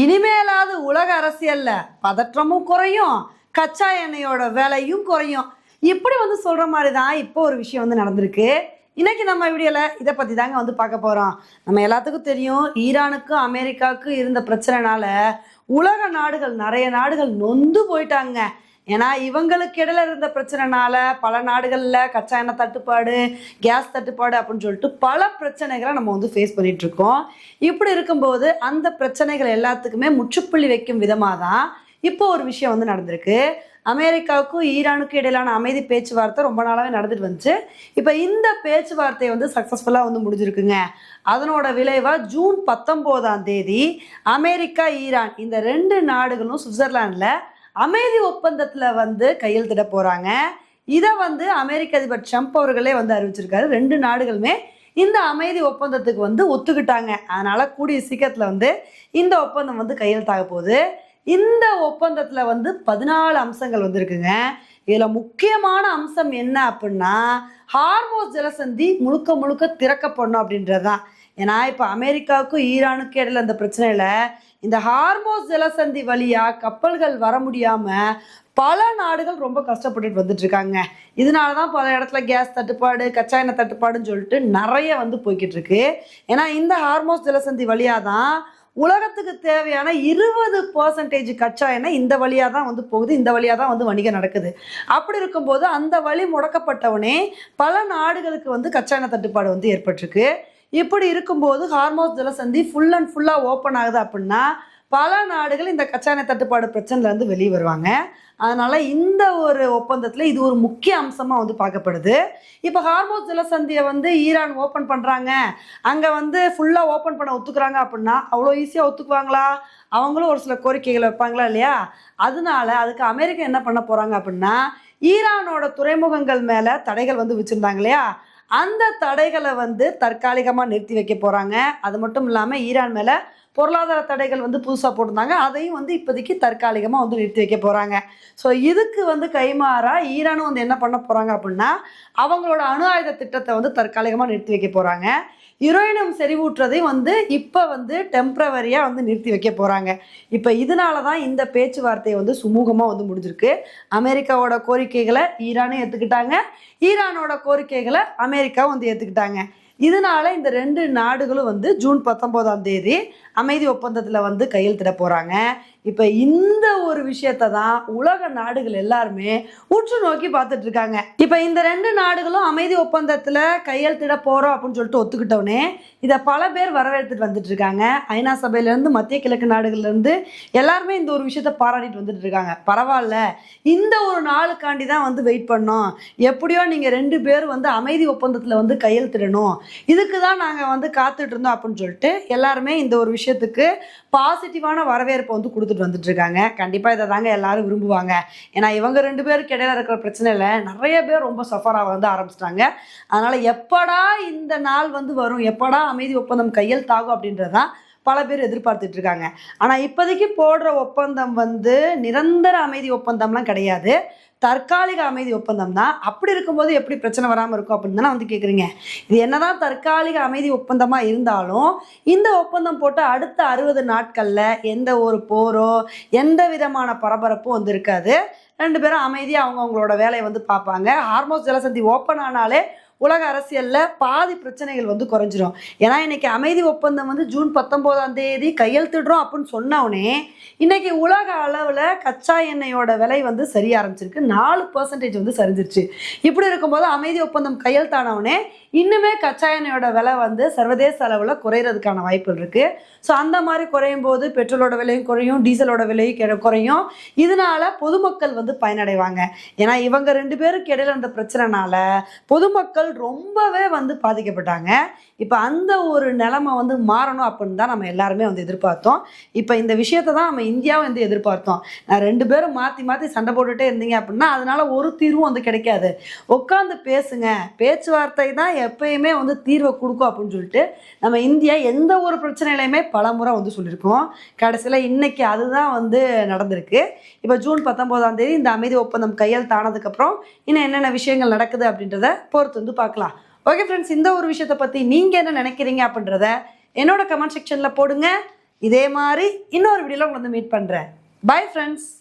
இனிமேலாவது உலக அரசியல்ல பதற்றமும் குறையும், கச்சா எண்ணெயோட விலையும் குறையும். இப்படி சொல்ற மாதிரி தான் இப்போ ஒரு விஷயம் நடந்திருக்கு. இன்னைக்கு நம்ம வீடியோல இதை பத்தி தாங்க பார்க்க போறோம். நம்ம எல்லாத்துக்கும் தெரியும், ஈரானுக்கும் அமெரிக்காவுக்கும் இருந்த பிரச்சனைனால உலக நாடுகள் நிறைய நாடுகள் நொந்து போயிட்டாங்க. ஏன்னா இவங்களுக்கு இடையில இருந்த பிரச்சனைனால பல நாடுகள்ல கச்சா எண்ணெய் தட்டுப்பாடு, கேஸ் தட்டுப்பாடு அப்படின்னு சொல்லிட்டு பல பிரச்சனைகளை நம்ம ஃபேஸ் பண்ணிட்டு இருக்கோம். இப்படி இருக்கும்போது அந்த பிரச்சனைகள் எல்லாத்துக்குமே முற்றுப்புள்ளி வைக்கும் விதமாக தான் இப்போ ஒரு விஷயம் நடந்திருக்கு. அமெரிக்காவுக்கும் ஈரானுக்கும் இடையிலான அமைதி பேச்சுவார்த்தை ரொம்ப நாளாவே நடந்துட்டு வந்துச்சு. இப்போ இந்த பேச்சுவார்த்தை சக்ஸஸ்ஃபுல்லாக முடிஞ்சிருக்குங்க. அதனோட விளைவா ஜூன் 19ஆம் தேதி அமெரிக்கா, ஈரான் இந்த ரெண்டு நாடுகளும் சுவிட்சர்லாண்டில் அமைதி ஒப்பந்தத்தில் கையெழுத்திட போகிறாங்க. இதை அமெரிக்க அதிபர் ட்ரம்ப் அவர்களே அறிவிச்சிருக்காரு. ரெண்டு நாடுகளுமே இந்த அமைதி ஒப்பந்தத்துக்கு ஒத்துக்கிட்டாங்க. அதனால கூடிய சீக்கிரத்தில் இந்த ஒப்பந்தம் கையெழுத்தாக போகுது. இந்த ஒப்பந்தத்தில் 14 அம்சங்கள் இருக்குங்க. இதில் முக்கியமான அம்சம் என்ன அப்படின்னா, ஹார்மோஸ் ஜலசந்தி முழுக்க முழுக்க திறக்கப்படணும் அப்படின்றது தான். ஏன்னா இப்போ அமெரிக்காவுக்கும் ஈரானுக்கும் இடையில இந்த பிரச்சனையில் இந்த ஹார்மோஸ் ஜலசந்தி வழியா கப்பல்கள் வர முடியாம பல நாடுகள் ரொம்ப கஷ்டப்பட்டுட்டு வந்துட்டு இருக்காங்க. இதனால தான் பல இடத்துல கேஸ் தட்டுப்பாடு, கச்சா எண்ணெய் தட்டுப்பாடுன்னு சொல்லிட்டு நிறைய போய்கிட்டு இருக்கு. ஏன்னா இந்த ஹார்மோஸ் ஜலசந்தி வழியா தான் உலகத்துக்கு தேவையான 20% கச்சா எண்ணெய் இந்த வழியா தான் போகுது. இந்த வழியா தான் வணிகம் நடக்குது. அப்படி இருக்கும்போது அந்த வழி முடக்கப்பட்டவனே பல நாடுகளுக்கு கச்சா எண்ணெய் தட்டுப்பாடு ஏற்பட்டிருக்கு. இப்படி இருக்கும்போது ஹார்மோஸ் ஜலசந்தி ஃபுல் அண்ட் ஃபுல்லாக ஓப்பன் ஆகுது அப்படின்னா பல நாடுகள் இந்த கச்சா எண்ணெய் தட்டுப்பாடு பிரச்சனையிலேருந்து வெளியே வருவாங்க. அதனால இந்த ஒரு ஒப்பந்தத்தில் இது ஒரு முக்கிய அம்சமாக பார்க்கப்படுது. இப்போ ஹார்மோஸ் ஜலசந்தியை ஈரான் ஓப்பன் பண்ணுறாங்க, அங்கே ஃபுல்லாக ஓப்பன் பண்ண ஒத்துக்குறாங்க அப்படின்னா அவ்வளோ ஈஸியாக ஒத்துக்குவாங்களா? அவங்களும் ஒரு சில கோரிக்கைகள் வைப்பாங்களா இல்லையா? அதனால அதுக்கு அமெரிக்கா என்ன பண்ண போகிறாங்க அப்படின்னா, ஈரானோட துறைமுகங்கள் மேலே தடைகள் வச்சுருந்தாங்க இல்லையா, அந்த தடைகளை தற்காலிகமாக நிறுத்தி வைக்க போகிறாங்க. அது மட்டும் இல்லாமல் ஈரான் மேலே பொருளாதார தடைகள் புதுசாக போட்டிருந்தாங்க, அதையும் இப்போதைக்கு தற்காலிகமாக நிறுத்தி வைக்க போகிறாங்க. ஸோ இதுக்கு கைமாறா ஈரானும் என்ன பண்ண போகிறாங்க அப்படின்னா, அவங்களோட அணு ஆயுத திட்டத்தை தற்காலிகமாக நிறுத்தி வைக்க போகிறாங்க. யுரேனியம் செறிவூட்டுறதையும் இப்போ டெம்பரவரியாக நிறுத்தி வைக்க போகிறாங்க. இப்போ இதனால தான் இந்த பேச்சுவார்த்தை சுமூகமாக முடிஞ்சிருக்கு. அமெரிக்காவோட கோரிக்கைகளை ஈரானும் ஏற்றுக்கிட்டாங்க, ஈரானோட கோரிக்கைகளை அமெரிக்காவும் ஏற்றுக்கிட்டாங்க. இதனால இந்த ரெண்டு நாடுகளும் ஜூன் 19ஆம் தேதி அமைதி ஒப்பந்தத்தில் கையெழுத்திட போகிறாங்க. இப்போ இந்த ஒரு விஷயத்தை தான் உலக நாடுகள் எல்லாருமே உற்று நோக்கி பார்த்துட்டு இருக்காங்க. இப்போ இந்த ரெண்டு நாடுகளும் அமைதி ஒப்பந்தத்தில் கையெழுத்திட போகிறோம் அப்படின்னு சொல்லிட்டு ஒத்துக்கிட்டோன்னே இதை பல பேர் வரவேற்றுட்டு வந்துட்டு இருக்காங்க. ஐநா சபையிலேருந்து, மத்திய கிழக்கு நாடுகள்லேருந்து எல்லாருமே இந்த ஒரு விஷயத்தை பாராட்டிட்டு வந்துட்டு இருக்காங்க. பரவாயில்ல, இந்த ஒரு நாளுக்காண்டி தான் வெயிட் பண்ணோம், எப்படியோ நீங்கள் ரெண்டு பேர் அமைதி ஒப்பந்தத்தில் கையெழுத்திடணும், இதுக்கு தான் நாங்கள் காத்துட்டு இருந்தோம் அப்படின்னு சொல்லிட்டு எல்லாருமே இந்த ஒரு விஷயத்துக்கு பாசிட்டிவான வரவேற்பை கொடுத்துட்டு வந்துட்டு இருக்காங்க. கண்டிப்பாக இதை தாங்க எல்லாரும் விரும்புவாங்க. ஏன்னா இவங்க ரெண்டு பேருக்கு இடையில இருக்கிற பிரச்சனையில் நிறைய பேர் ரொம்ப சஃபராக ஆரம்பிச்சிட்டாங்க. அதனால எப்படா இந்த நாள் வரும், எப்படா அமைதி ஒப்பந்தம் கையெழுத்தாகும் அப்படின்றதான் பல பேர் எதிர்பார்த்துட்டு இருக்காங்க. ஆனால் இப்போதைக்கு போடுற ஒப்பந்தம் நிரந்தர அமைதி ஒப்பந்தம்லாம் கிடையாது, தற்காலிக அமைதி ஒப்பந்தம் தான். அப்படி இருக்கும்போது எப்படி பிரச்சனை வராமல் இருக்கும் அப்படின்னு தானே கேட்குறீங்க. இது என்னதான் தற்காலிக அமைதி ஒப்பந்தமாக இருந்தாலும் இந்த ஒப்பந்தம் போட்டு அடுத்த 60 நாட்களில் எந்த ஒரு போரோ எந்த விதமான பரபரப்பும் இருக்காது. ரெண்டு பேரும் அமைதியாக அவங்களோட வேலையை பார்ப்பாங்க. ஹார்மோஸ் ஜலசந்தி ஓப்பன் ஆனாலே உலக அரசியலில் பாதி பிரச்சனைகள் குறைஞ்சிரும். ஏன்னா இன்னைக்கு அமைதி ஒப்பந்தம் ஜூன் 19ஆம் தேதி கையெழுத்திடுறோம் அப்படின்னு சொன்னோடனே இன்னைக்கு உலக அளவில் கச்சா எண்ணெயோட விலை சரிய ஆரம்பிச்சிருக்கு. 4% சரிஞ்சிருச்சு. இப்படி இருக்கும்போது அமைதி ஒப்பந்தம் கையெழுத்தானவுடனே இன்னுமே கச்சா எண்ணெயோட விலை சர்வதேச அளவில் குறையிறதுக்கான வாய்ப்புகள் இருக்குது. ஸோ அந்த மாதிரி குறையும் போது பெட்ரோலோட விலையும் குறையும், டீசலோட விலையும் குறையும். இதனால பொதுமக்கள் பயனடைவாங்க. ஏன்னா இவங்க ரெண்டு பேருக்கு இடையில இருந்த பிரச்சனைனால பொதுமக்கள் ரொம்பவே பாதிக்கப்பட்டாங்க. இப்போ அந்த ஒரு நிலைமை மாறணும் அப்படின்னு தான் நம்ம எல்லாருமே எதிர்பார்த்தோம். இப்போ இந்த விஷயத்தை தான் நம்ம இந்தியாவும் எதிர்பார்த்தோம். ரெண்டு பேரும் மாற்றி மாற்றி சண்டை போட்டுகிட்டே இருந்தீங்க அப்படின்னா அதனால ஒரு தீர்வும் கிடைக்காது. உட்காந்து பேசுங்க, பேச்சுவார்த்தை தான் எப்பயுமே தீர்வை கொடுக்கும் அப்படின்னு சொல்லிட்டு நம்ம இந்தியா எந்த ஒரு பிரச்சனையிலையுமே பல முறை சொல்லியிருக்கோம். கடைசியில் இன்னைக்கு அதுதான் நடந்திருக்கு. இப்போ ஜூன் 19ஆம் தேதி இந்த அமைதி ஒப்பந்தம் கையெழுத்தானதுக்கப்புறம் இன்னும் என்னென்ன விஷயங்கள் நடக்குது அப்படின்றத பொறுத்து பார்க்கலாம். ஓகே ஃப்ரெண்ட்ஸ், இந்த ஒரு விஷயத்தை பற்றி நீங்கள் என்ன நினைக்கிறீங்க அப்படின்றத என்னோட கமெண்ட் செக்ஷனில் போடுங்க. இதே மாதிரி இன்னொரு வீடியோவில் உங்களை வந்து மீட் பண்ணுறேன். Bye friends.